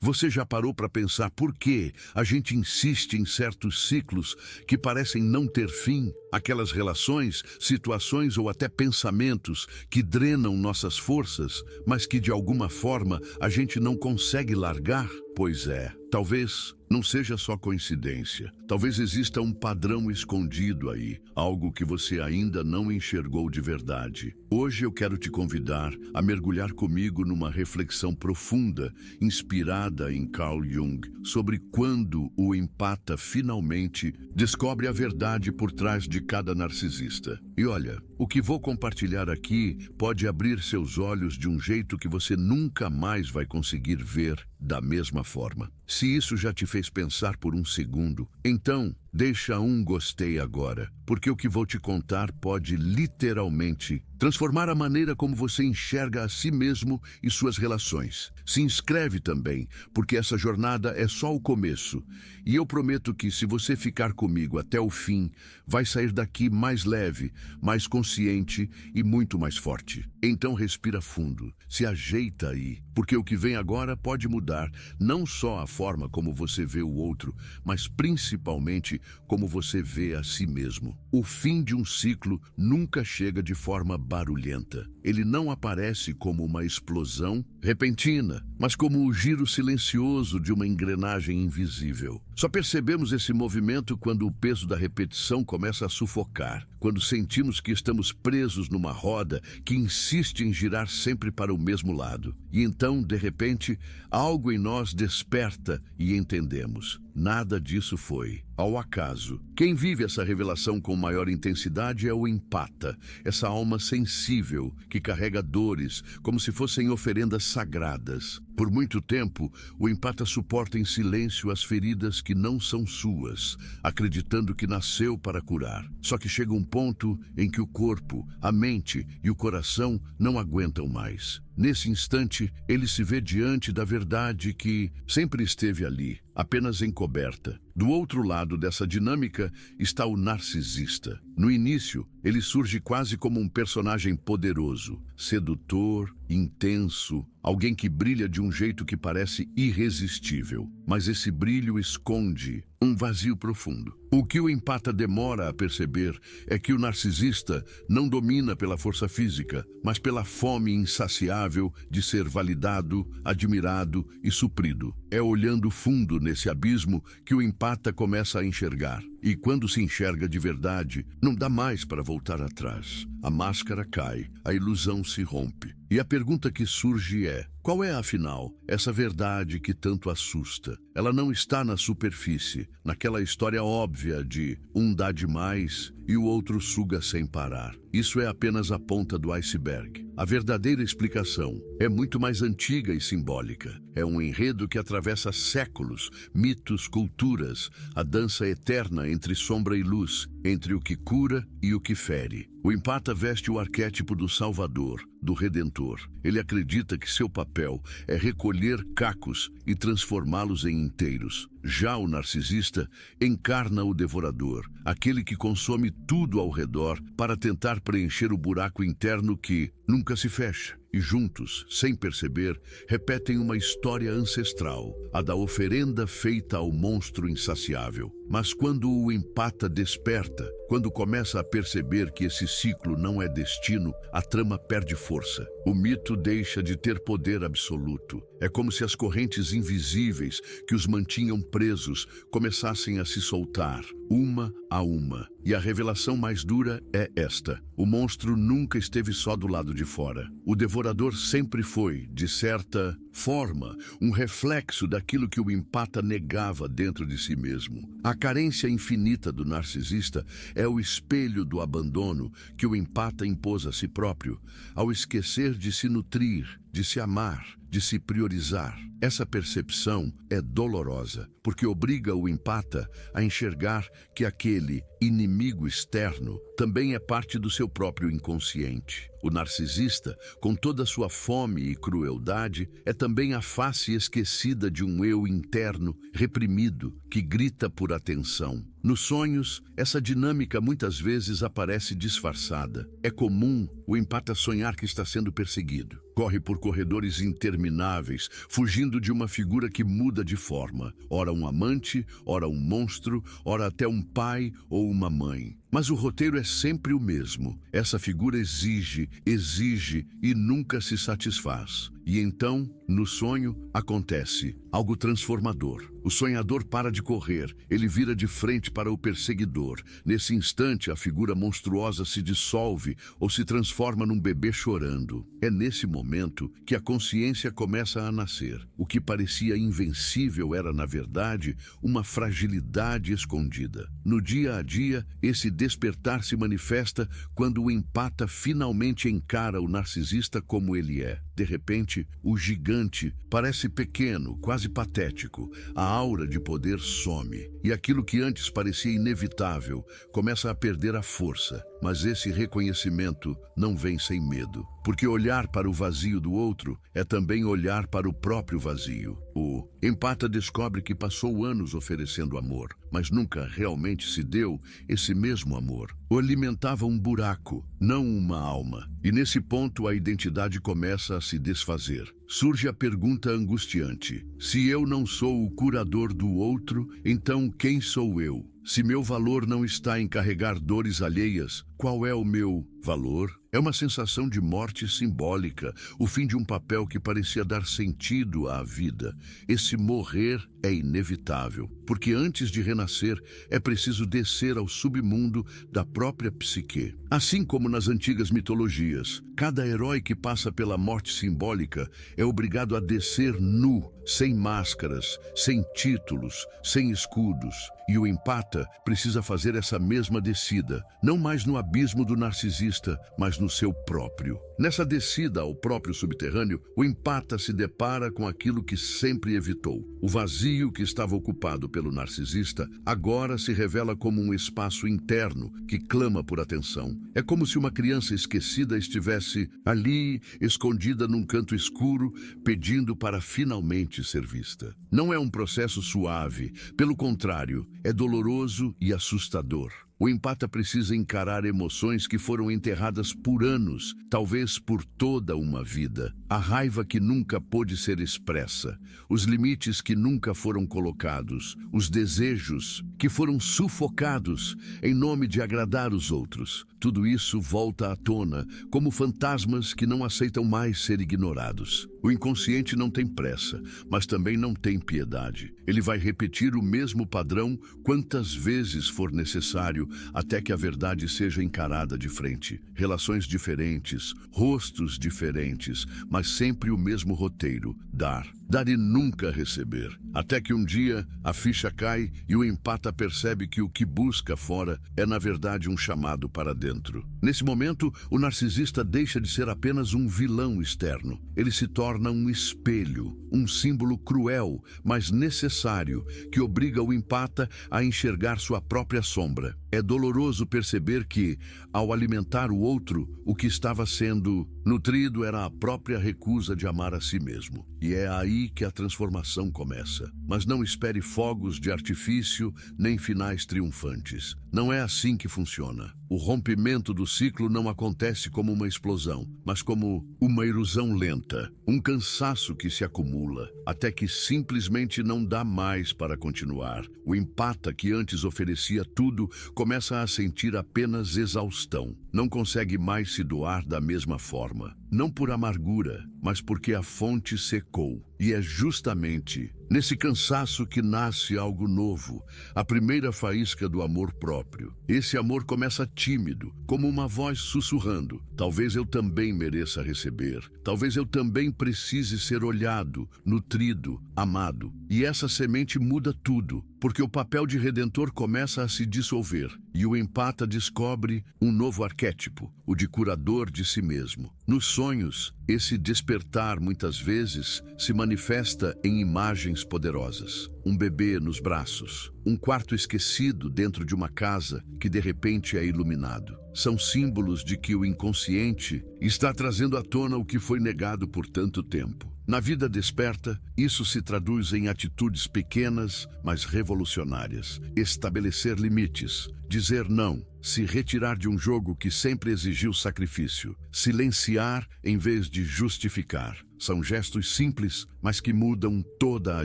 Você já parou para pensar por que a gente insiste em certos ciclos que parecem não ter fim? Aquelas relações, situações ou até pensamentos que drenam nossas forças, mas que de alguma forma a gente não consegue largar? Pois é, talvez não seja só coincidência. Talvez exista um padrão escondido aí, algo que você ainda não enxergou de verdade. Hoje eu quero te convidar a mergulhar comigo numa reflexão profunda, inspirada em Carl Jung, sobre quando o empata finalmente descobre a verdade por trás de cada narcisista. E olha, o que vou compartilhar aqui pode abrir seus olhos de um jeito que você nunca mais vai conseguir ver da mesma forma. Se isso já te fez pensar por um segundo, então deixa um gostei agora, porque o que vou te contar pode literalmente transformar a maneira como você enxerga a si mesmo e suas relações. Se inscreve também, porque essa jornada é só o começo. E eu prometo que, se você ficar comigo até o fim, vai sair daqui mais leve, mais consciente e muito mais forte. Então respira fundo, se ajeita aí, porque o que vem agora pode mudar não só a forma como você vê o outro, mas principalmente como você vê a si mesmo. O fim de um ciclo nunca chega de forma barulhenta. Ele não aparece como uma explosão repentina, mas como o giro silencioso de uma engrenagem invisível. Só percebemos esse movimento quando o peso da repetição começa a sufocar, quando sentimos que estamos presos numa roda que insiste em girar sempre para o mesmo lado. E então, de repente, algo em nós desperta e entendemos. Nada disso foi ao acaso. Quem vive essa revelação com maior intensidade é o empata, essa alma sensível que carrega dores como se fossem oferendas sagradas. Por muito tempo, o empata suporta em silêncio as feridas que não são suas, acreditando que nasceu para curar. Só que chega um ponto em que o corpo, a mente e o coração não aguentam mais. Nesse instante, ele se vê diante da verdade que sempre esteve ali, apenas encoberta. Do outro lado dessa dinâmica está o narcisista. No início, ele surge quase como um personagem poderoso, sedutor, intenso, alguém que brilha de um jeito que parece irresistível. Mas esse brilho esconde um vazio profundo. O que o empata demora a perceber é que o narcisista não domina pela força física, mas pela fome insaciável de ser validado, admirado e suprido. É olhando fundo nesse abismo que o empata começa a enxergar. E quando se enxerga de verdade, não dá mais para voltar atrás. A máscara cai, a ilusão se rompe. E a pergunta que surge é: qual é, afinal, essa verdade que tanto assusta? Ela não está na superfície, naquela história óbvia de um dá demais e o outro suga sem parar. Isso é apenas a ponta do iceberg. A verdadeira explicação é muito mais antiga e simbólica. É um enredo que atravessa séculos, mitos, culturas, a dança eterna entre sombra e luz, entre o que cura e o que fere. O empata veste o arquétipo do Salvador, do Redentor. Ele acredita que seu papel é recolher cacos e transformá-los em inteiros. Já o narcisista encarna o devorador, aquele que consome tudo ao redor para tentar preencher o buraco interno que nunca se fecha. E juntos, sem perceber, repetem uma história ancestral, a da oferenda feita ao monstro insaciável. Mas quando o empata desperta, quando começa a perceber que esse ciclo não é destino, a trama perde força. O mito deixa de ter poder absoluto. É como se as correntes invisíveis que os mantinham presos começassem a se soltar, uma a uma. E a revelação mais dura é esta: o monstro nunca esteve só do lado de fora. O devorador sempre foi, de certa forma, um reflexo daquilo que o empata negava dentro de si mesmo. A carência infinita do narcisista é o espelho do abandono que o empata impôs a si próprio, ao esquecer de se nutrir, de se amar, de se priorizar. Essa percepção é dolorosa, porque obriga o empata a enxergar que aquele inimigo externo também é parte do seu próprio inconsciente. O narcisista, com toda a sua fome e crueldade, é também a face esquecida de um eu interno, reprimido, que grita por atenção. Nos sonhos, essa dinâmica muitas vezes aparece disfarçada. É comum o empata sonhar que está sendo perseguido. Corre por corredores intermináveis, fugindo de uma figura que muda de forma. Ora um amante, ora um monstro, ora até um pai ou uma mãe. Mas o roteiro é sempre o mesmo. Essa figura exige e nunca se satisfaz. E então, no sonho, acontece algo transformador. O sonhador para de correr, ele vira de frente para o perseguidor. Nesse instante, a figura monstruosa se dissolve ou se transforma num bebê chorando. É nesse momento que a consciência começa a nascer. O que parecia invencível era, na verdade, uma fragilidade escondida. No dia a dia, esse despertar se manifesta quando o empata finalmente encara o narcisista como ele é. De repente, o gigante parece pequeno, quase patético. A aura de poder some, e aquilo que antes parecia inevitável começa a perder a força. Mas esse reconhecimento não vem sem medo, porque olhar para o vazio do outro é também olhar para o próprio vazio. O empata descobre que passou anos oferecendo amor, mas nunca realmente se deu esse mesmo amor. O alimentava um buraco, não uma alma. E nesse ponto a identidade começa a se desfazer. Surge a pergunta angustiante: se eu não sou o curador do outro, então quem sou eu? Se meu valor não está em carregar dores alheias, qual é o meu valor? É uma sensação de morte simbólica, o fim de um papel que parecia dar sentido à vida. Esse morrer é inevitável, porque antes de renascer é preciso descer ao submundo da própria psique. Assim como nas antigas mitologias, cada herói que passa pela morte simbólica é obrigado a descer nu, sem máscaras, sem títulos, sem escudos. E o empata precisa fazer essa mesma descida, não mais no abismo do narcisista, mas no seu próprio. Nessa descida ao próprio subterrâneo, o empata se depara com aquilo que sempre evitou. O vazio que estava ocupado pelo narcisista agora se revela como um espaço interno que clama por atenção. É como se uma criança esquecida estivesse ali, escondida num canto escuro, pedindo para finalmente ser vista. Não é um processo suave, pelo contrário, é doloroso e assustador. O empata precisa encarar emoções que foram enterradas por anos, talvez por toda uma vida. A raiva que nunca pôde ser expressa, os limites que nunca foram colocados, os desejos que foram sufocados em nome de agradar os outros. Tudo isso volta à tona como fantasmas que não aceitam mais ser ignorados. O inconsciente não tem pressa, mas também não tem piedade. Ele vai repetir o mesmo padrão quantas vezes for necessário até que a verdade seja encarada de frente. Relações diferentes, rostos diferentes, mas sempre o mesmo roteiro: dar. Dar e nunca receber. Até que um dia a ficha cai e o empata percebe que o que busca fora é na verdade um chamado para dentro. Nesse momento, o narcisista deixa de ser apenas um vilão externo. Ele se torna um espelho, um símbolo cruel, mas necessário, que obriga o empata a enxergar sua própria sombra. É doloroso perceber que, ao alimentar o outro, o que estava sendo nutrido era a própria recusa de amar a si mesmo. E é aí que a transformação começa. Mas não espere fogos de artifício nem finais triunfantes. Não é assim que funciona. O rompimento do ciclo não acontece como uma explosão, mas como uma erosão lenta, um cansaço que se acumula, até que simplesmente não dá mais para continuar. O empata, que antes oferecia tudo, começa a sentir apenas exaustão. Não consegue mais se doar da mesma forma. Não por amargura, mas porque a fonte secou. E é justamente nesse cansaço que nasce algo novo, a primeira faísca do amor próprio. Esse amor começa tímido, como uma voz sussurrando: talvez eu também mereça receber, talvez eu também precise ser olhado, nutrido, amado. E essa semente muda tudo. porque o papel de redentor começa a se dissolver e o empata descobre um novo arquétipo, o de curador de si mesmo. Nos sonhos, esse despertar muitas vezes se manifesta em imagens poderosas. Um bebê nos braços, um quarto esquecido dentro de uma casa que de repente é iluminado. São símbolos de que o inconsciente está trazendo à tona o que foi negado por tanto tempo. Na vida desperta, isso se traduz em atitudes pequenas, mas revolucionárias. Estabelecer limites, dizer não, se retirar de um jogo que sempre exigiu sacrifício, silenciar em vez de justificar. São gestos simples, mas que mudam toda a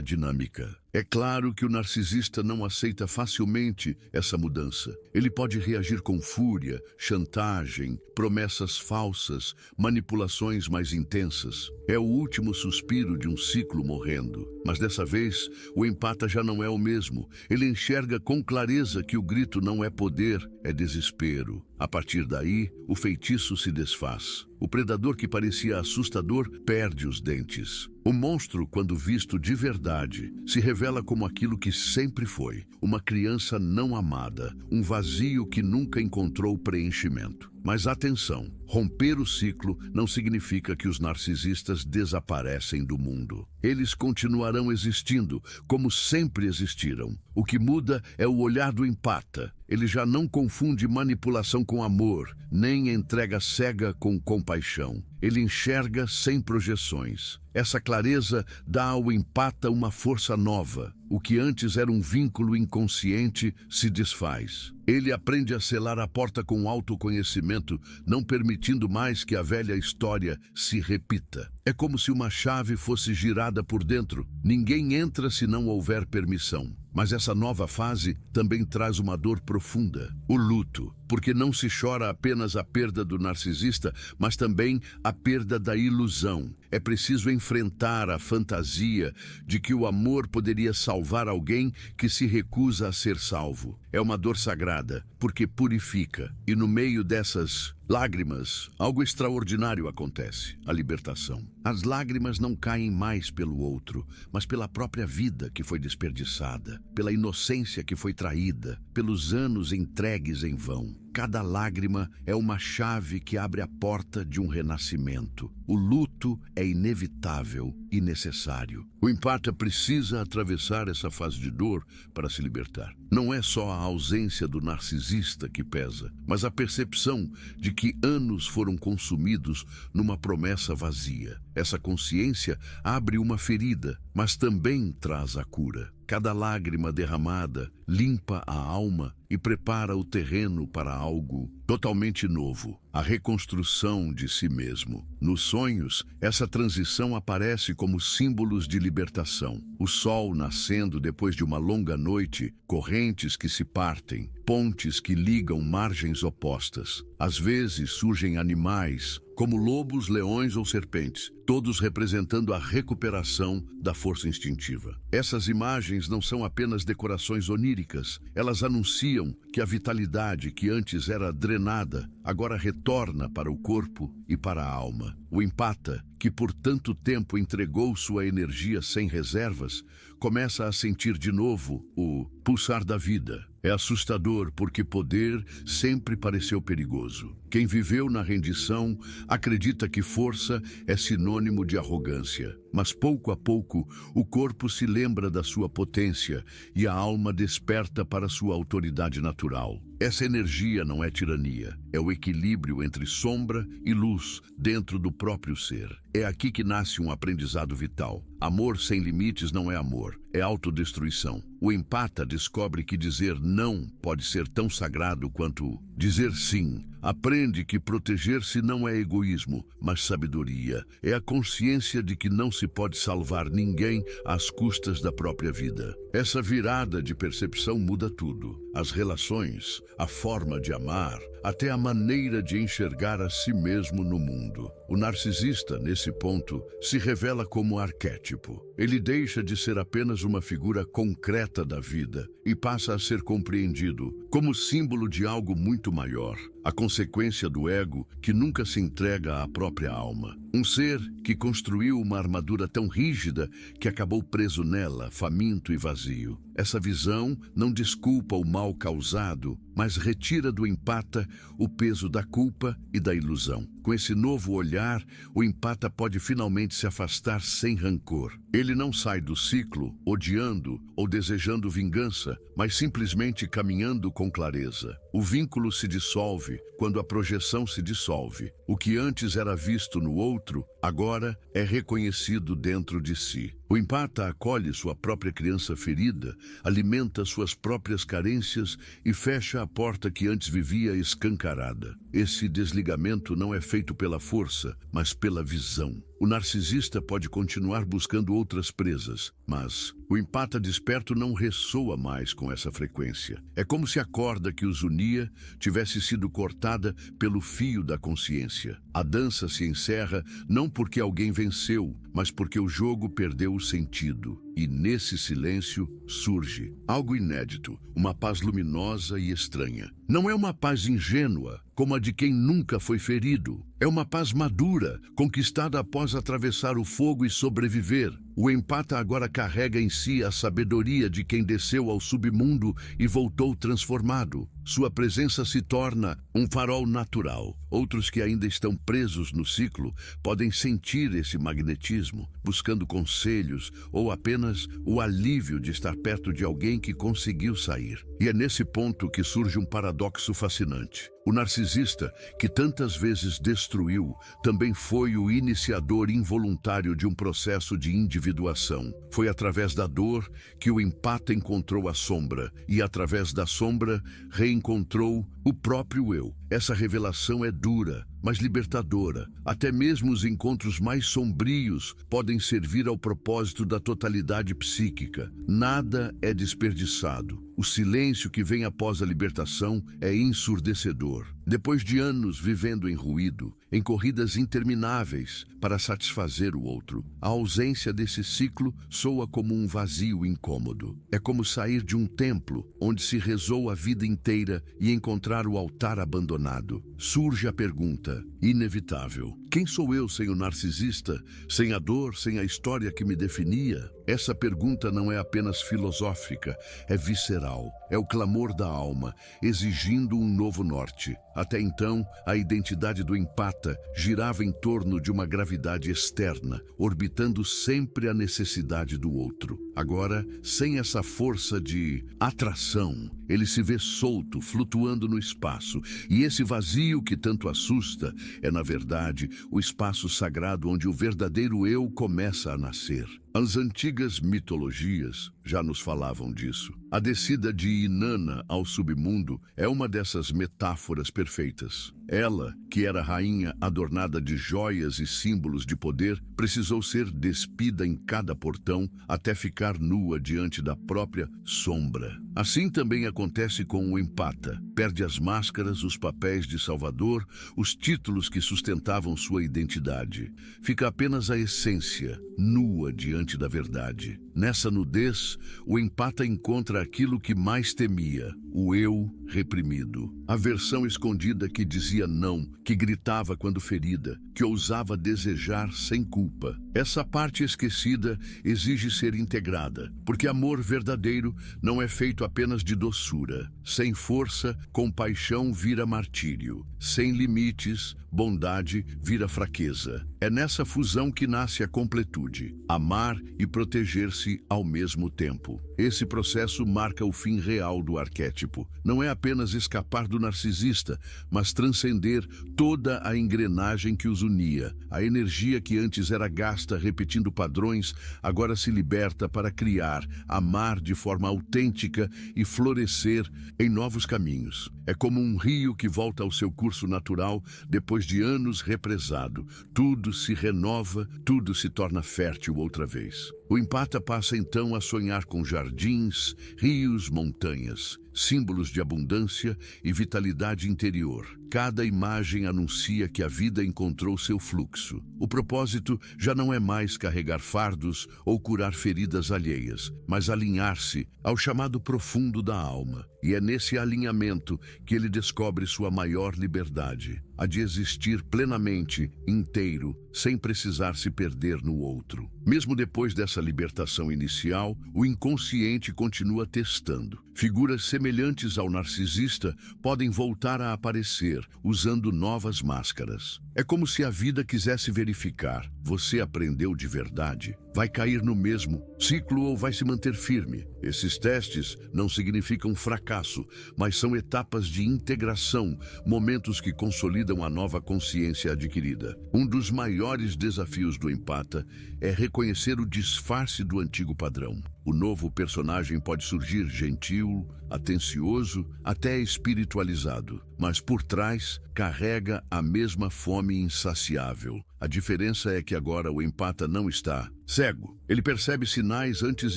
dinâmica. É claro que o narcisista não aceita facilmente essa mudança. Ele pode reagir com fúria, chantagem, promessas falsas, manipulações mais intensas. É o último suspiro de um ciclo morrendo. Mas dessa vez, o empata já não é o mesmo. Ele enxerga com clareza que o grito não é poder, é desespero. A partir daí, o feitiço se desfaz. O predador que parecia assustador perde os dentes. O monstro, quando visto de verdade, se revela como aquilo que sempre foi, uma criança não amada, um vazio que nunca encontrou preenchimento. Mas atenção, romper o ciclo não significa que os narcisistas desaparecem do mundo. Eles continuarão existindo, como sempre existiram. O que muda é o olhar do empata. Ele já não confunde manipulação com amor, nem entrega cega com compaixão. Ele enxerga sem projeções. Essa clareza dá ao empata uma força nova. O que antes era um vínculo inconsciente se desfaz. Ele aprende a selar a porta com autoconhecimento, não permitindo mais que a velha história se repita. É como se uma chave fosse girada por dentro. Ninguém entra se não houver permissão. Mas essa nova fase também traz uma dor profunda, o luto, porque não se chora apenas a perda do narcisista, mas também a perda da ilusão. É preciso enfrentar a fantasia de que o amor poderia salvar alguém que se recusa a ser salvo. É uma dor sagrada, porque purifica, e no meio dessas lágrimas, algo extraordinário acontece, a libertação. As lágrimas não caem mais pelo outro, mas pela própria vida que foi desperdiçada, pela inocência que foi traída, pelos anos entregues em vão. Cada lágrima é uma chave que abre a porta de um renascimento. O luto é inevitável e necessário. O empata precisa atravessar essa fase de dor para se libertar. Não é só a ausência do narcisista que pesa, mas a percepção de que anos foram consumidos numa promessa vazia. Essa consciência abre uma ferida, mas também traz a cura. Cada lágrima derramada limpa a alma e prepara o terreno para algo totalmente novo, a reconstrução de si mesmo. Nos sonhos, essa transição aparece como símbolos de libertação. O sol nascendo depois de uma longa noite, correntes que se partem, pontes que ligam margens opostas. Às vezes surgem animais, como lobos, leões ou serpentes, todos representando a recuperação da força instintiva. Essas imagens não são apenas decorações oníricas, elas anunciam que a vitalidade que antes era drenada, agora retorna para o corpo e para a alma. O empata, que por tanto tempo entregou sua energia sem reservas, começa a sentir de novo o pulsar da vida. É assustador porque poder sempre pareceu perigoso. Quem viveu na rendição acredita que força é sinônimo de arrogância. Mas pouco a pouco o corpo se lembra da sua potência e a alma desperta para sua autoridade natural. Essa energia não é tirania, é o equilíbrio entre sombra e luz dentro do próprio ser. É aqui que nasce um aprendizado vital. Amor sem limites não é amor, é autodestruição. O empata descobre que dizer não pode ser tão sagrado quanto dizer sim. Aprende que proteger-se não é egoísmo, mas sabedoria. É a consciência de que não se pode salvar ninguém às custas da própria vida. Essa virada de percepção muda tudo. As relações, a forma de amar, até a maneira de enxergar a si mesmo no mundo. O narcisista, nesse ponto, se revela como arquétipo. Ele deixa de ser apenas uma figura concreta da vida e passa a ser compreendido como símbolo de algo muito maior. a consequência do ego que nunca se entrega à própria alma. Um ser que construiu uma armadura tão rígida que acabou preso nela, faminto e vazio. Essa visão não desculpa o mal causado, mas retira do empata o peso da culpa e da ilusão. Com esse novo olhar, o empata pode finalmente se afastar sem rancor. Ele não sai do ciclo odiando ou desejando vingança, mas simplesmente caminhando com clareza. O vínculo se dissolve quando a projeção se dissolve. O que antes era visto no outro, agora é reconhecido dentro de si. O empata acolhe sua própria criança ferida, alimenta suas próprias carências e fecha a porta que antes vivia escancarada. Esse desligamento não é feito pela força, mas pela visão. O narcisista pode continuar buscando outras presas, mas o empata desperto não ressoa mais com essa frequência. É como se a corda que os unia tivesse sido cortada pelo fio da consciência. A dança se encerra não porque alguém venceu, mas porque o jogo perdeu o sentido. E nesse silêncio surge algo inédito, uma paz luminosa e estranha. Não é uma paz ingênua, como a de quem nunca foi ferido. É uma paz madura, conquistada após atravessar o fogo e sobreviver. O empata agora carrega em si a sabedoria de quem desceu ao submundo e voltou transformado. Sua presença se torna um farol natural. Outros que ainda estão presos no ciclo podem sentir esse magnetismo, buscando conselhos ou apenas o alívio de estar perto de alguém que conseguiu sair. E é nesse ponto que surge um paradoxo fascinante. O narcisista, que tantas vezes destruiu, também foi o iniciador involuntário de um processo de individuação. Foi através da dor que o empata encontrou a sombra, e através da sombra reencontrou o próprio eu. Essa revelação é dura, mas libertadora. Até mesmo os encontros mais sombrios podem servir ao propósito da totalidade psíquica. Nada é desperdiçado. O silêncio que vem após a libertação é ensurdecedor. Depois de anos vivendo em ruído, em corridas intermináveis para satisfazer o outro, a ausência desse ciclo soa como um vazio incômodo. É como sair de um templo onde se rezou a vida inteira e encontrar o altar abandonado. Surge a pergunta, inevitável: quem sou eu sem o narcisista, sem a dor, sem a história que me definia? Essa pergunta não é apenas filosófica, é visceral. É o clamor da alma, exigindo um novo norte. Até então, a identidade do empata girava em torno de uma gravidade externa, orbitando sempre a necessidade do outro. Agora, sem essa força de atração, ele se vê solto, flutuando no espaço. E esse vazio que tanto assusta é, na verdade, o espaço sagrado onde o verdadeiro eu começa a nascer. As antigas mitologias já nos falavam disso. A descida de Inanna ao submundo é uma dessas metáforas perfeitas. Ela, que era rainha adornada de joias e símbolos de poder, precisou ser despida em cada portão até ficar nua diante da própria sombra. Assim também acontece com o empata. Perde as máscaras, os papéis de salvador, os títulos que sustentavam sua identidade. Fica apenas a essência, nua diante da verdade. Nessa nudez, o empata encontra aquilo que mais temia, o eu reprimido. A versão escondida que dizia não, que gritava quando ferida, que ousava desejar sem culpa. Essa parte esquecida exige ser integrada, porque amor verdadeiro não é feito apenas de doçura. Sem força, compaixão vira martírio. Sem limites, bondade vira fraqueza. É nessa fusão que nasce a completude, amar e proteger-se ao mesmo tempo. Esse processo marca o fim real do arquétipo. Não é apenas escapar do narcisista, mas transcender toda a engrenagem que os unia. A energia que antes era gasta repetindo padrões, agora se liberta para criar, amar de forma autêntica e florescer em novos caminhos. É como um rio que volta ao seu curso natural depois de anos represado. Tudo se renova, tudo se torna fértil outra vez. O empata passa então a sonhar com jardins, rios, montanhas, símbolos de abundância e vitalidade interior. Cada imagem anuncia que a vida encontrou seu fluxo. O propósito já não é mais carregar fardos ou curar feridas alheias, mas alinhar-se ao chamado profundo da alma. E é nesse alinhamento que ele descobre sua maior liberdade, a de existir plenamente, inteiro, sem precisar se perder no outro. Mesmo depois dessa libertação inicial, o inconsciente continua testando. Figuras semelhantes ao narcisista podem voltar a aparecer, usando novas máscaras. É como se a vida quisesse verificar: você aprendeu de verdade? Vai cair no mesmo ciclo ou vai se manter firme? Esses testes não significam fracasso, mas são etapas de integração, momentos que consolidam a nova consciência adquirida. Um dos maiores desafios do empata é reconhecer o disfarce do antigo padrão. O novo personagem pode surgir gentil, atencioso, até espiritualizado, mas por trás carrega a mesma fome insaciável. A diferença é que agora o empata não está cego. Ele percebe sinais antes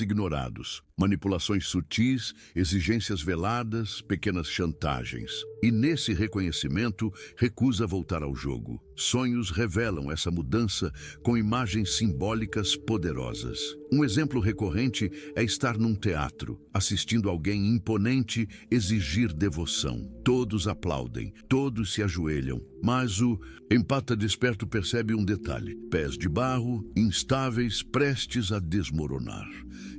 ignorados, manipulações sutis, exigências veladas, pequenas chantagens. E nesse reconhecimento, recusa voltar ao jogo. Sonhos revelam essa mudança com imagens simbólicas poderosas. Um exemplo recorrente é estar num teatro, assistindo alguém imponente exigir devoção. Todos aplaudem, todos se ajoelham, mas o empata desperto percebe um detalhe: pés de barro, instáveis, prestes a desmoronar.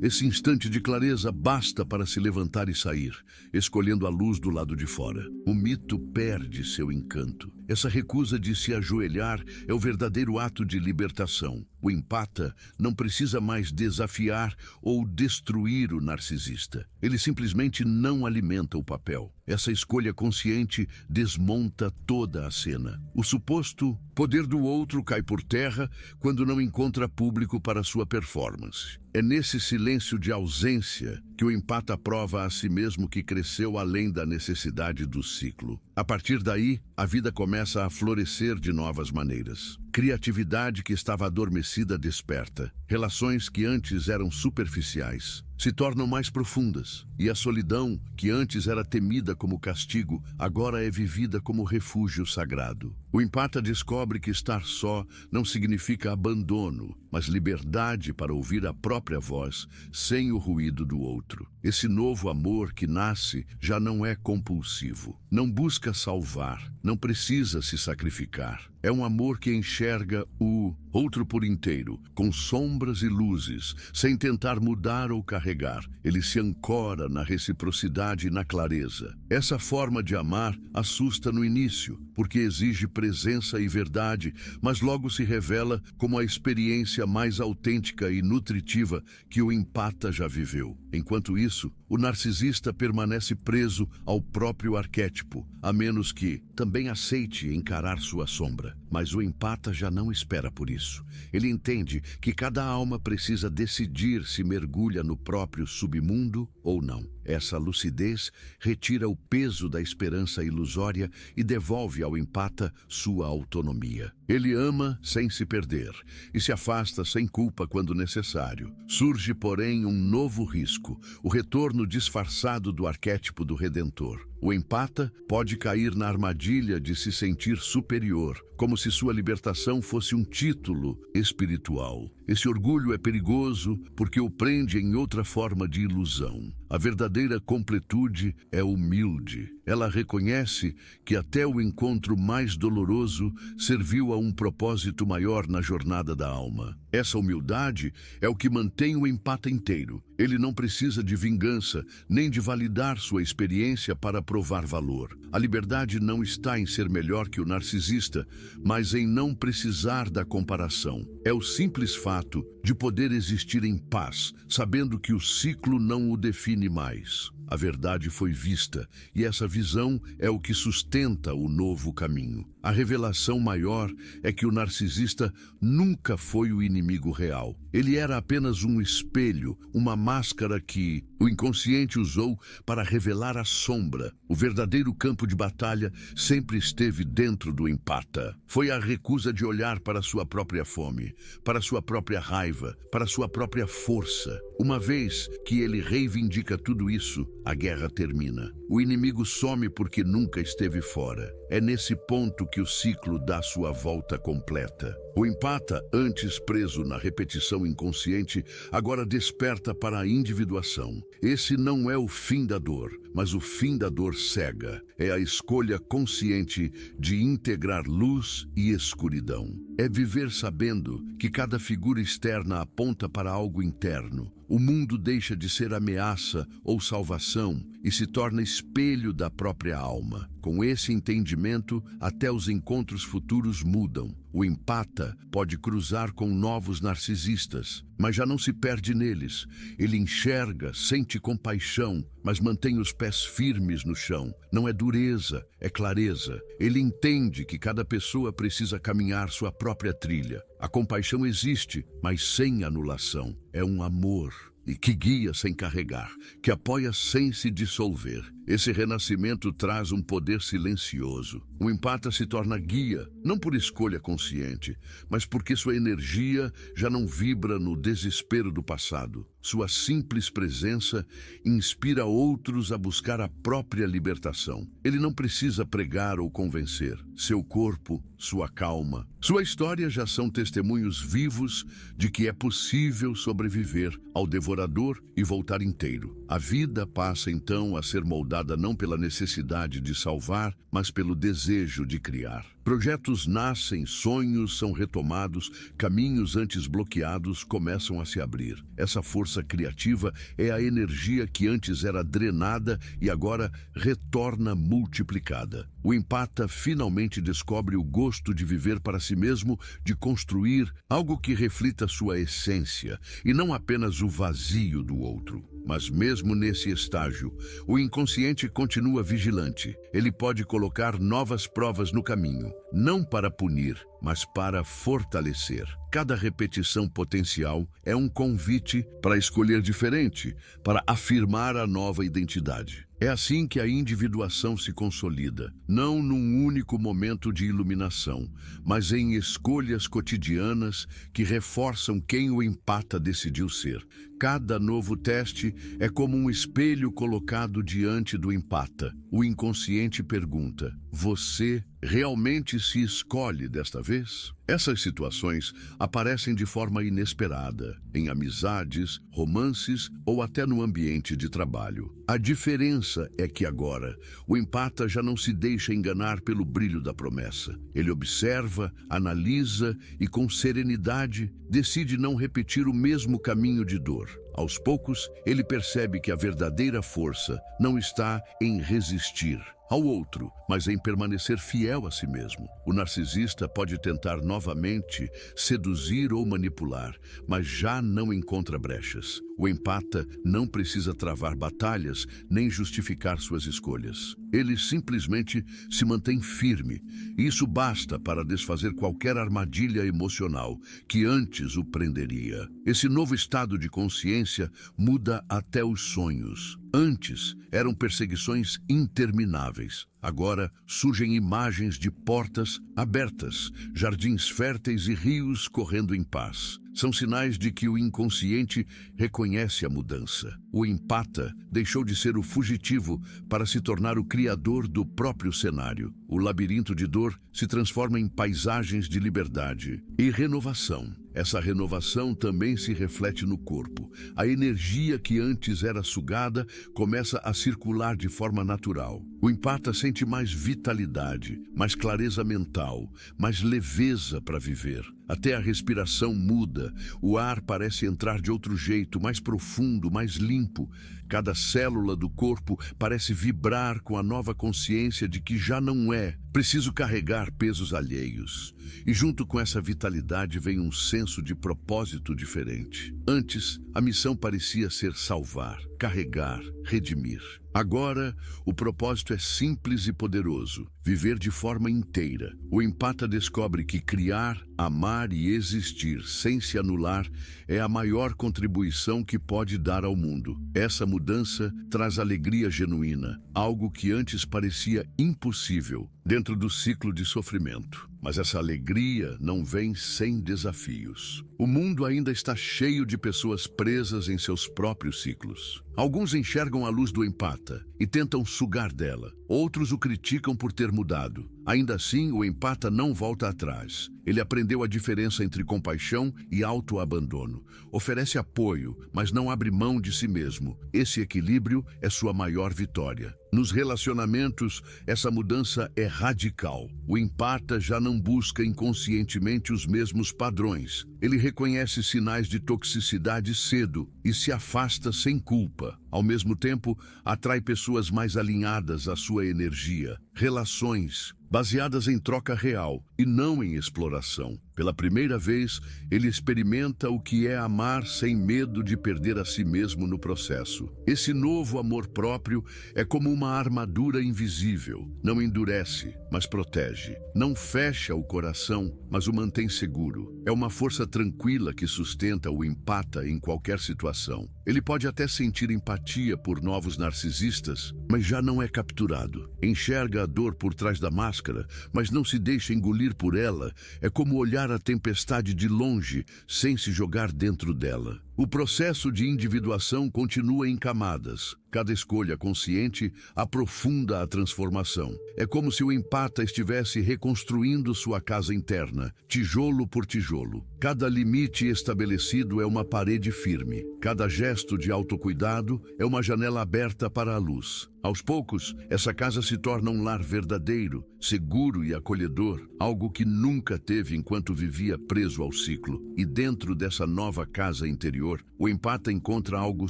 Esse instante de clareza basta para se levantar e sair, escolhendo a luz do lado de fora. O mito perde seu encanto. Essa recusa de se ajoelhar é o verdadeiro ato de libertação. O empata não precisa mais desafiar ou destruir o narcisista. Ele simplesmente não alimenta o papel. Essa escolha consciente desmonta toda a cena. O suposto poder do outro cai por terra quando não encontra público para sua performance. É nesse silêncio de ausência que o empata prova a si mesmo que cresceu além da necessidade do ciclo. A partir daí, a vida começa a florescer de novas maneiras. Criatividade que estava adormecida desperta. Relações que antes eram superficiais se tornam mais profundas. E a solidão, que antes era temida como castigo, agora é vivida como refúgio sagrado. O empata descobre que estar só não significa abandono, mas liberdade para ouvir a própria voz, sem o ruído do outro. Esse novo amor que nasce já não é compulsivo. Não busca salvar, não precisa se sacrificar. É um amor que enxerga o outro por inteiro, com sombras e luzes, sem tentar mudar ou carregar. Ele se ancora na reciprocidade e na clareza. Essa forma de amar assusta no início, porque exige presença e verdade, mas logo se revela como a experiência mais autêntica e nutritiva que o empata já viveu. Enquanto isso, o narcisista permanece preso ao próprio arquétipo, a menos que também aceite encarar sua sombra. Mas o empata já não espera por isso. Ele entende que cada alma precisa decidir se mergulha no próprio submundo ou não. Essa lucidez retira o peso da esperança ilusória e devolve ao empata sua autonomia. Ele ama sem se perder e se afasta sem culpa quando necessário. Surge, porém, um novo risco: o retorno disfarçado do arquétipo do Redentor. O empata pode cair na armadilha de se sentir superior, como se sua libertação fosse um título espiritual. Esse orgulho é perigoso porque o prende em outra forma de ilusão. A verdadeira completude é humilde. Ela reconhece que até o encontro mais doloroso serviu a um propósito maior na jornada da alma. Essa humildade é o que mantém o empata inteiro. Ele não precisa de vingança, nem de validar sua experiência para provar valor. A liberdade não está em ser melhor que o narcisista, mas em não precisar da comparação. É o simples fato de poder existir em paz, sabendo que o ciclo não o define mais. A verdade foi vista, e essa visão é o que sustenta o novo caminho. A revelação maior é que o narcisista nunca foi o inimigo real. Ele era apenas um espelho, uma máscara que o inconsciente usou para revelar a sombra. O verdadeiro campo de batalha sempre esteve dentro do empata. Foi a recusa de olhar para sua própria fome, para sua própria raiva, para sua própria força. Uma vez que ele reivindica tudo isso, a guerra termina. O inimigo some porque nunca esteve fora. É nesse ponto que o ciclo dá sua volta completa. O empata, antes preso na repetição inconsciente, agora desperta para a individuação. Esse não é o fim da dor, mas o fim da dor cega. É a escolha consciente de integrar luz e escuridão. É viver sabendo que cada figura externa aponta para algo interno. O mundo deixa de ser ameaça ou salvação e se torna espelho da própria alma. Com esse entendimento, até os encontros futuros mudam. O empata pode cruzar com novos narcisistas, mas já não se perde neles. Ele enxerga, sente compaixão, mas mantém os pés firmes no chão. Não é dureza, é clareza. Ele entende que cada pessoa precisa caminhar sua própria trilha. A compaixão existe, mas sem anulação. É um amor e que guia sem carregar, que apoia sem se dissolver. Esse renascimento traz um poder silencioso. O empata se torna guia, não por escolha consciente, mas porque sua energia já não vibra no desespero do passado. Sua simples presença inspira outros a buscar a própria libertação. Ele não precisa pregar ou convencer. Seu corpo, sua calma, sua história já são testemunhos vivos de que é possível sobreviver ao devorador e voltar inteiro. A vida passa então a ser moldada não pela necessidade de salvar, mas pelo desejo de criar. Projetos nascem, sonhos são retomados, caminhos antes bloqueados começam a se abrir. Essa força criativa é a energia que antes era drenada e agora retorna multiplicada. O empata finalmente descobre o gosto de viver para si mesmo, de construir algo que reflita sua essência e não apenas o vazio do outro. Mas mesmo nesse estágio, o inconsciente continua vigilante. Ele pode colocar novas provas no caminho, não para punir, mas para fortalecer. Cada repetição potencial é um convite para escolher diferente, para afirmar a nova identidade. É assim que a individuação se consolida, não num único momento de iluminação, mas em escolhas cotidianas que reforçam quem o empata decidiu ser. Cada novo teste é como um espelho colocado diante do empata. O inconsciente pergunta: você realmente se escolhe desta vez? Essas situações aparecem de forma inesperada, em amizades, romances ou até no ambiente de trabalho. A diferença é que agora, o empata já não se deixa enganar pelo brilho da promessa. Ele observa, analisa e, com serenidade, decide não repetir o mesmo caminho de dor. Aos poucos, ele percebe que a verdadeira força não está em resistir ao outro, mas em permanecer fiel a si mesmo. O narcisista pode tentar novamente seduzir ou manipular, mas já não encontra brechas. O empata não precisa travar batalhas nem justificar suas escolhas. Ele simplesmente se mantém firme. Isso basta para desfazer qualquer armadilha emocional que antes o prenderia. Esse novo estado de consciência muda até os sonhos. Antes, eram perseguições intermináveis. Agora surgem imagens de portas abertas, jardins férteis e rios correndo em paz. São sinais de que o inconsciente reconhece a mudança. O empata deixou de ser o fugitivo para se tornar o criador do próprio cenário. O labirinto de dor se transforma em paisagens de liberdade e renovação. Essa renovação também se reflete no corpo. A energia que antes era sugada começa a circular de forma natural. O empata sente mais vitalidade, mais clareza mental, mais leveza para viver. Até a respiração muda, o ar parece entrar de outro jeito, mais profundo, mais limpo. Cada célula do corpo parece vibrar com a nova consciência de que já não é preciso carregar pesos alheios. E junto com essa vitalidade vem um senso de propósito diferente. Antes, a missão parecia ser salvar. carregar, redimir. Agora, o propósito é simples e poderoso: viver de forma inteira. O empata descobre que criar, amar e existir sem se anular é a maior contribuição que pode dar ao mundo. Essa mudança traz alegria genuína, algo que antes parecia impossível dentro do ciclo de sofrimento. Mas essa alegria não vem sem desafios. O mundo ainda está cheio de pessoas presas em seus próprios ciclos. Alguns enxergam a luz do empata e tentam sugar dela. Outros o criticam por ter mudado. Ainda assim, o empata não volta atrás. Ele aprendeu a diferença entre compaixão e autoabandono. Oferece apoio, mas não abre mão de si mesmo. Esse equilíbrio é sua maior vitória. Nos relacionamentos, essa mudança é radical. O empata já não busca inconscientemente os mesmos padrões. Ele reconhece sinais de toxicidade cedo e se afasta sem culpa. Ao mesmo tempo, atrai pessoas mais alinhadas à sua energia. Relações baseadas em troca real e não em exploração. Pela primeira vez, ele experimenta o que é amar sem medo de perder a si mesmo no processo. Esse novo amor próprio é como uma armadura invisível. Não endurece, mas protege. Não fecha o coração, mas o mantém seguro. É uma força tranquila que sustenta o empata em qualquer situação. Ele pode até sentir empatia por novos narcisistas, mas já não é capturado. Enxerga a dor por trás da máscara, mas não se deixa engolir por ela. É como olhar a tempestade de longe, sem se jogar dentro dela. O processo de individuação continua em camadas. Cada escolha consciente aprofunda a transformação. É como se o empata estivesse reconstruindo sua casa interna, tijolo por tijolo. Cada limite estabelecido é uma parede firme. Cada gesto de autocuidado é uma janela aberta para a luz. Aos poucos, essa casa se torna um lar verdadeiro, seguro e acolhedor, algo que nunca teve enquanto vivia preso ao ciclo. E dentro dessa nova casa interior, o empata encontra algo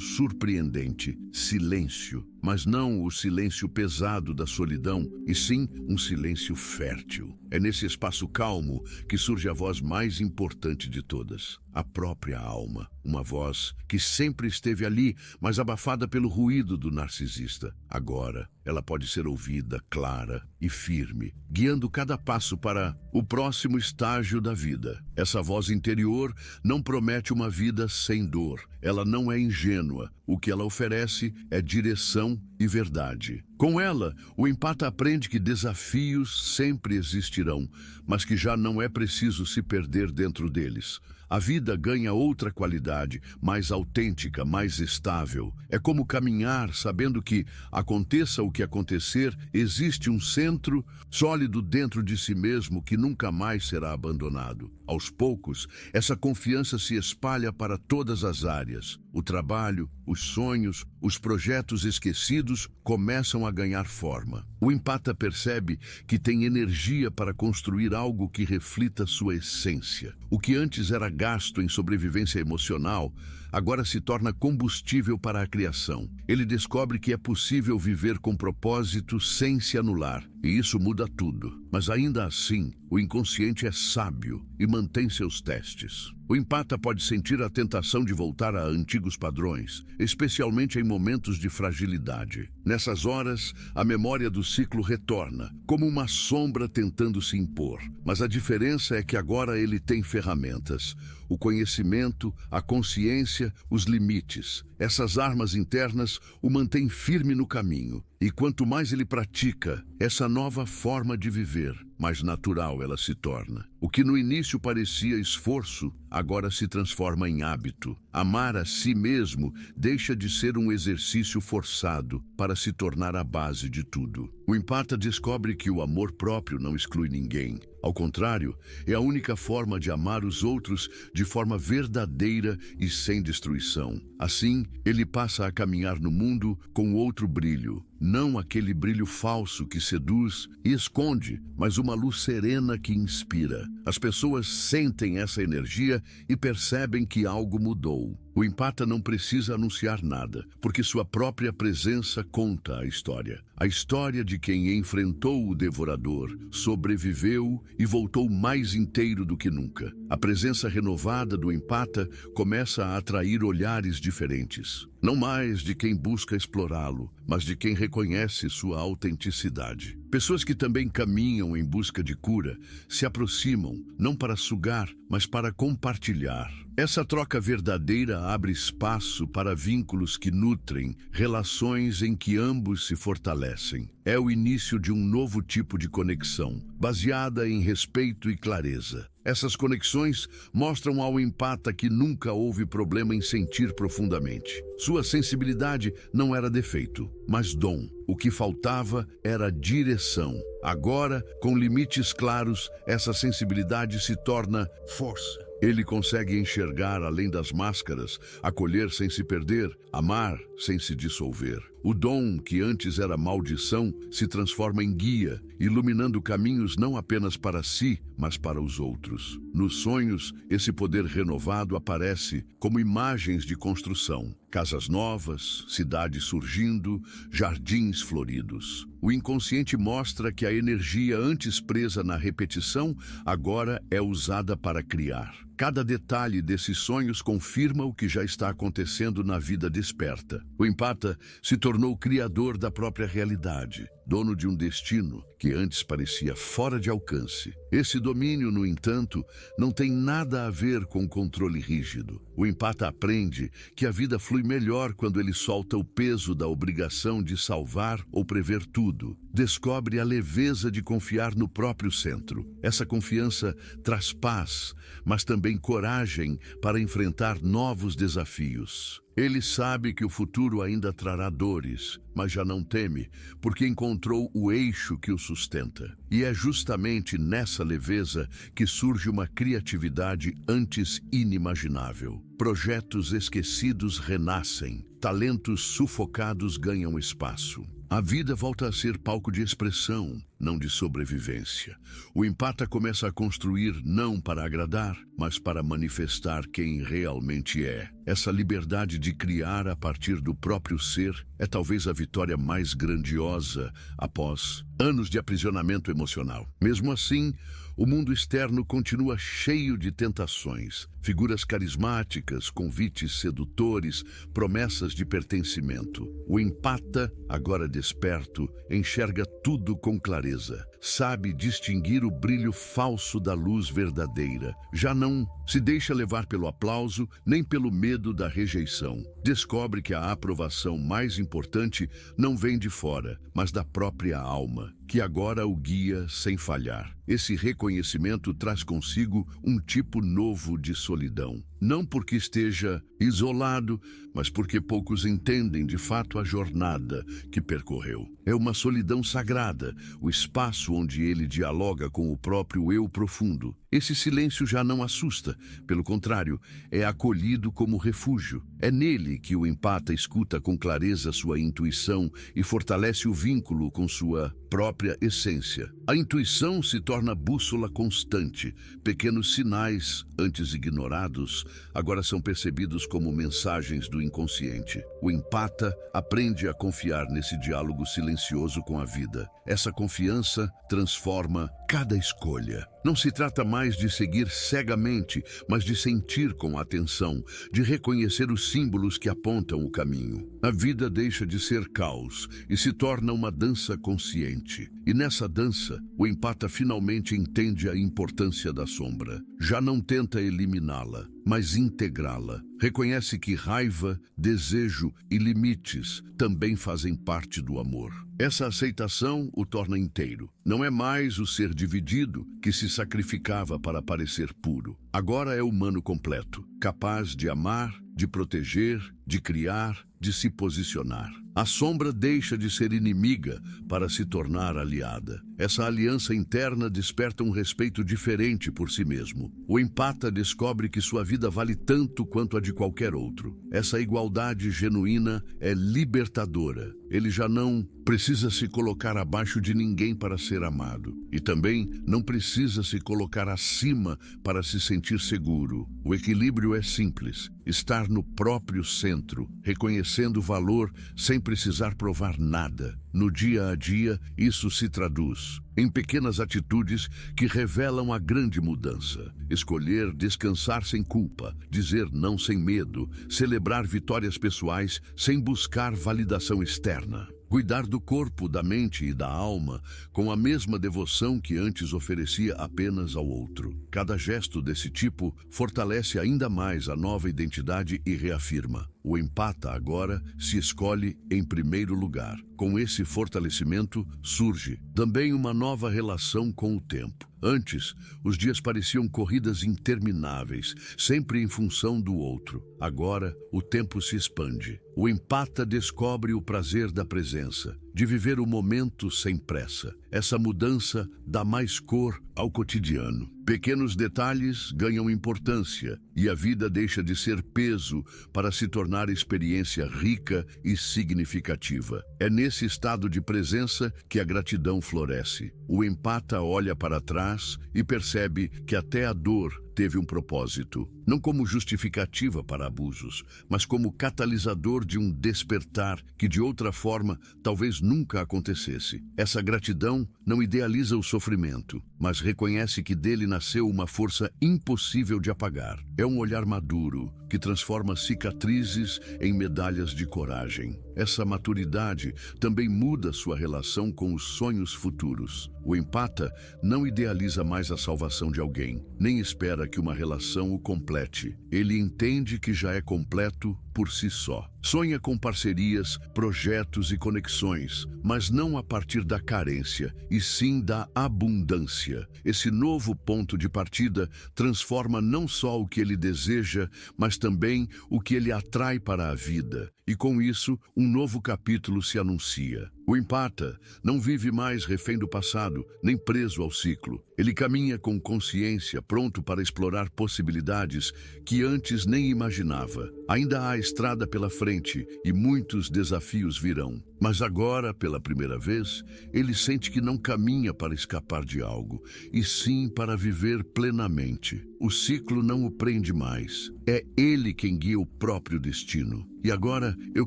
surpreendente: silêncio. Mas não o silêncio pesado da solidão, e sim um silêncio fértil. É nesse espaço calmo que surge a voz mais importante de todas, a própria alma. Uma voz que sempre esteve ali, mas abafada pelo ruído do narcisista. Agora, ela pode ser ouvida, clara e firme, guiando cada passo para o próximo estágio da vida. Essa voz interior não promete uma vida sem dor. Ela não é ingênua. O que ela oferece é direção e verdade. Com ela, o empata aprende que desafios sempre existirão, mas que já não é preciso se perder dentro deles. A vida ganha outra qualidade, mais autêntica, mais estável. É como caminhar sabendo que, aconteça o que acontecer, existe um centro sólido dentro de si mesmo que nunca mais será abandonado. Aos poucos, essa confiança se espalha para todas as áreas. O trabalho, os sonhos, os projetos esquecidos começam a ganhar forma. O empata percebe que tem energia para construir algo que reflita sua essência. O que antes era gasto em sobrevivência emocional, agora se torna combustível para a criação. Ele descobre que é possível viver com propósito sem se anular, e isso muda tudo. Mas ainda assim, o inconsciente é sábio e mantém seus testes. O empata pode sentir a tentação de voltar a antigos padrões, especialmente em momentos de fragilidade. Nessas horas, a memória do ciclo retorna, como uma sombra tentando se impor. Mas a diferença é que agora ele tem ferramentas: o conhecimento, a consciência, os limites. Essas armas internas o mantêm firme no caminho. E quanto mais ele pratica essa nova forma de viver, mais natural ela se torna. O que no início parecia esforço, agora se transforma em hábito. Amar a si mesmo deixa de ser um exercício forçado para se tornar a base de tudo. O empata descobre que o amor próprio não exclui ninguém. Ao contrário, é a única forma de amar os outros de forma verdadeira e sem destruição. Assim, ele passa a caminhar no mundo com outro brilho. Não aquele brilho falso que seduz e esconde, mas uma luz serena que inspira. As pessoas sentem essa energia e percebem que algo mudou. O empata não precisa anunciar nada, porque sua própria presença conta a história. A história de quem enfrentou o devorador, sobreviveu e voltou mais inteiro do que nunca. A presença renovada do empata começa a atrair olhares diferentes. Não mais de quem busca explorá-lo, mas de quem reconhece sua autenticidade. Pessoas que também caminham em busca de cura se aproximam, não para sugar, mas para compartilhar. Essa troca verdadeira abre espaço para vínculos que nutrem, relações em que ambos se fortalecem. É o início de um novo tipo de conexão, baseada em respeito e clareza. Essas conexões mostram ao empata que nunca houve problema em sentir profundamente. Sua sensibilidade não era defeito, mas dom. O que faltava era direção. Agora, com limites claros, essa sensibilidade se torna força. Ele consegue enxergar além das máscaras, acolher sem se perder, amar sem se dissolver. O dom, que antes era maldição, se transforma em guia, iluminando caminhos não apenas para si, mas para os outros. Nos sonhos, esse poder renovado aparece como imagens de construção. Casas novas, cidades surgindo, jardins floridos. O inconsciente mostra que a energia antes presa na repetição agora é usada para criar. Cada detalhe desses sonhos confirma o que já está acontecendo na vida desperta. O empata se tornou criador da própria realidade, dono de um destino que antes parecia fora de alcance. Esse domínio, no entanto, não tem nada a ver com controle rígido. O empata aprende que a vida flui melhor quando ele solta o peso da obrigação de salvar ou prever tudo. Descobre a leveza de confiar no próprio centro. Essa confiança traz paz, mas também coragem para enfrentar novos desafios. Ele sabe que o futuro ainda trará dores, mas já não teme, porque encontrou o eixo que o sustenta. E é justamente nessa leveza que surge uma criatividade antes inimaginável. Projetos esquecidos renascem, talentos sufocados ganham espaço. A vida volta a ser palco de expressão, não de sobrevivência. O empata começa a construir não para agradar, mas para manifestar quem realmente é. Essa liberdade de criar a partir do próprio ser é talvez a vitória mais grandiosa após anos de aprisionamento emocional. Mesmo assim, o mundo externo continua cheio de tentações, figuras carismáticas, convites sedutores, promessas de pertencimento. O empata, agora desperto, enxerga tudo com clareza. Sabe distinguir o brilho falso da luz verdadeira. Já não se deixa levar pelo aplauso, nem pelo medo da rejeição. Descobre que a aprovação mais importante não vem de fora, mas da própria alma, que agora o guia sem falhar. Esse reconhecimento traz consigo um tipo novo de solidão. Não porque esteja isolado, mas porque poucos entendem de fato a jornada que percorreu. É uma solidão sagrada, o espaço onde ele dialoga com o próprio eu profundo. Esse silêncio já não assusta, pelo contrário, é acolhido como refúgio. É nele que o empata escuta com clareza sua intuição e fortalece o vínculo com sua própria essência. A intuição se torna bússola constante. Pequenos sinais, antes ignorados, agora são percebidos como mensagens do inconsciente. O empata aprende a confiar nesse diálogo silencioso com a vida. Essa confiança transforma cada escolha. Não se trata mais de seguir cegamente, mas de sentir com atenção, de reconhecer os símbolos que apontam o caminho. A vida deixa de ser caos e se torna uma dança consciente. E nessa dança, o empata finalmente entende a importância da sombra. Já não tenta eliminá-la, mas integrá-la. Reconhece que raiva, desejo e limites também fazem parte do amor. Essa aceitação o torna inteiro. Não é mais o ser dividido que se sacrificava para parecer puro. Agora é humano completo, capaz de amar, de proteger, de criar, de se posicionar. A sombra deixa de ser inimiga para se tornar aliada. Essa aliança interna desperta um respeito diferente por si mesmo. O empata descobre que sua vida vale tanto quanto a de qualquer outro. Essa igualdade genuína é libertadora. Ele já não precisa se colocar abaixo de ninguém para ser amado. E também não precisa se colocar acima para se sentir seguro. O equilíbrio é simples. Estar no próprio centro, reconhecendo o valor sem precisar provar nada. No dia a dia, isso se traduz em pequenas atitudes que revelam a grande mudança. Escolher descansar sem culpa, dizer não sem medo, celebrar vitórias pessoais sem buscar validação externa. Cuidar do corpo, da mente e da alma com a mesma devoção que antes oferecia apenas ao outro. Cada gesto desse tipo fortalece ainda mais a nova identidade e reafirma: o empata agora se escolhe em primeiro lugar. Com esse fortalecimento surge também uma nova relação com o tempo. Antes, os dias pareciam corridas intermináveis, sempre em função do outro. Agora, o tempo se expande. O empata descobre o prazer da presença, de viver o momento sem pressa. Essa mudança dá mais cor ao cotidiano. Pequenos detalhes ganham importância e a vida deixa de ser peso para se tornar experiência rica e significativa. É nesse estado de presença que a gratidão floresce. O empata olha para trás e percebe que até a dor teve um propósito, não como justificativa para abusos, mas como catalisador de um despertar que de outra forma talvez nunca acontecesse. Essa gratidão não idealiza o sofrimento, mas reconhece que dele nasceu uma força impossível de apagar. É um olhar maduro que transforma cicatrizes em medalhas de coragem. Essa maturidade também muda sua relação com os sonhos futuros. O empata não idealiza mais a salvação de alguém, nem espera que uma relação o complete. Ele entende que já é completo por si só. Sonha com parcerias, projetos e conexões, mas não a partir da carência, e sim da abundância. Esse novo ponto de partida transforma não só o que ele deseja, mas também o que ele atrai para a vida. E com isso, um novo capítulo se anuncia. O empata não vive mais refém do passado, nem preso ao ciclo. Ele caminha com consciência, pronto para explorar possibilidades que antes nem imaginava. Ainda há estrada pela frente e muitos desafios virão. Mas agora, pela primeira vez, ele sente que não caminha para escapar de algo, e sim para viver plenamente. O ciclo não o prende mais. É ele quem guia o próprio destino. E agora eu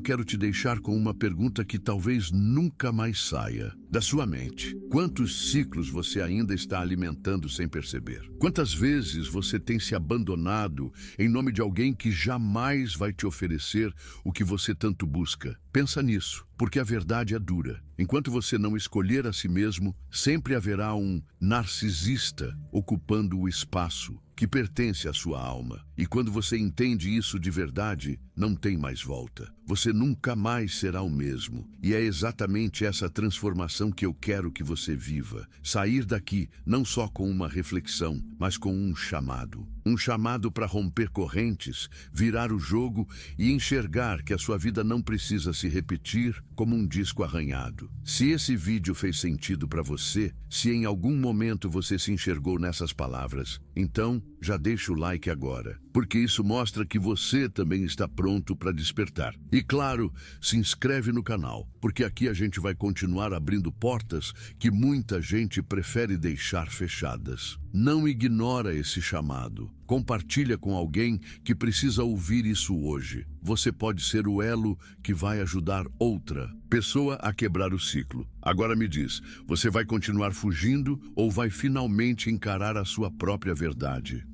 quero te deixar com uma pergunta que talvez nunca mais saia da sua mente. Quantos ciclos você ainda está alimentando sem perceber? Quantas vezes você tem se abandonado em nome de alguém que jamais vai te oferecer o que você tanto busca? Pensa nisso, porque a verdade é dura. Enquanto você não escolher a si mesmo, sempre haverá um narcisista ocupando o espaço que pertence à sua alma. E quando você entende isso de verdade, não tem mais volta. Você nunca mais será o mesmo. E é exatamente essa transformação que eu quero que você viva. Sair daqui não só com uma reflexão, mas com um chamado. Um chamado para romper correntes, virar o jogo e enxergar que a sua vida não precisa se repetir como um disco arranhado. Se esse vídeo fez sentido para você, se em algum momento você se enxergou nessas palavras, então já deixa o like agora, porque isso mostra que você também está pronto para despertar. E claro, se inscreve no canal, porque aqui a gente vai continuar abrindo portas que muita gente prefere deixar fechadas. Não ignora esse chamado. Compartilha com alguém que precisa ouvir isso hoje. Você pode ser o elo que vai ajudar outra pessoa a quebrar o ciclo. Agora me diz, você vai continuar fugindo ou vai finalmente encarar a sua própria verdade?